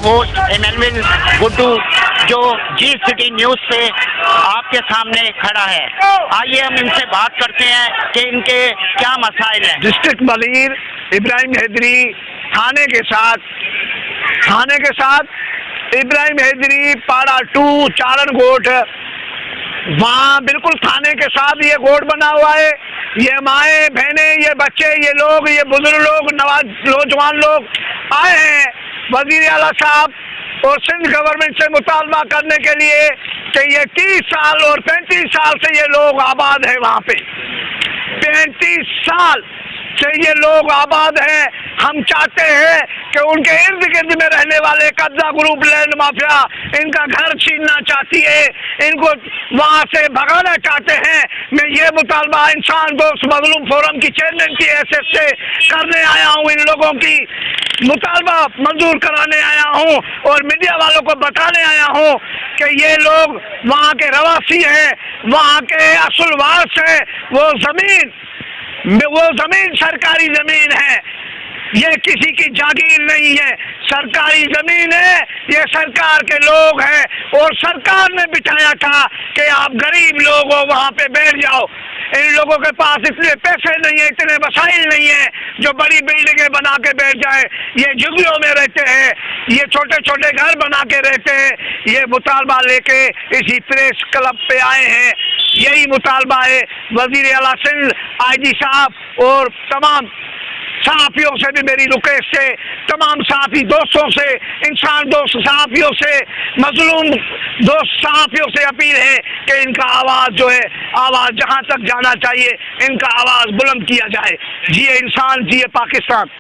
Host Emmanuel Guddu جو جی city news سے آپ کے سامنے کھڑا ہے. آئیے ہم ان سے بات کرتے ہیں کہ ان کے کیا مسائل ہیں. ڈسٹرکٹ وزیر ابراہیم حیدری تھانے کے ساتھ ابراہیم حیدری پاڑا 2 چارن گوٹ، وہاں بالکل تھانے کے ساتھ یہ گوٹ بنا ہوا ہے. یہ مائیں بہنیں، یہ بچے، یہ لوگ، یہ بزرگ لوگ، نوجوان لوگ آئے ہیں وزیر اعلیٰ صاحب اور سندھ گورنمنٹ سے مطالبہ کرنے کے لیے کہ یہ 30 سال اور 35 سال سے یہ لوگ آباد ہیں وہاں پہ. 35 سال سے یہ لوگ آباد ہیں. ہم چاہتے ہیں کہ ان کے ارد گرد میں رہنے والے قبضہ گروپ لینڈ مافیا ان کا گھر چھیننا چاہتی ہے، ان کو وہاں سے بھگانا چاہتے ہیں. میں یہ مطالبہ انسان دوست مظلوم فورم کی چیئرمین کی حیثیت سے کرنے آیا ہوں، ان لوگوں کی مطالبہ منظور کرانے آیا ہوں اور میڈیا والوں کو بتانے آیا ہوں کہ یہ لوگ وہاں کے رواسی ہیں، وہاں کے اصل وارث ہیں. وہ زمین سرکاری زمین ہے، یہ کسی کی جاگیر نہیں ہے، سرکاری زمین ہے. یہ سرکار کے لوگ ہیں اور سرکار نے بٹھایا تھا کہ آپ غریب لوگ ہو وہاں پہ بیٹھ جاؤ. ان لوگوں کے پاس اتنے پیسے نہیں ہیں، اتنے وسائل نہیں ہیں جو بڑی بلڈنگیں بنا کے بیٹھ جائے. یہ جھگیوں میں رہتے ہیں، یہ چھوٹے چھوٹے گھر بنا کے رہتے ہیں. یہ مطالبہ لے کے اسی پریس کلب پہ آئے ہیں. یہی مطالبہ ہے. وزیر اعلیٰ سندھ، آئی جی صاحب اور تمام صحافیوں سے بھی میری ریکویسٹ ہے، تمام صحافی دوستوں سے، انسان دوست صحافیوں سے، مظلوم دوست صحافیوں سے اپیل ہے کہ ان کا آواز جو ہے، آواز جہاں تک جانا چاہیے ان کا آواز بلند کیا جائے. جیے انسان، جیے پاکستان.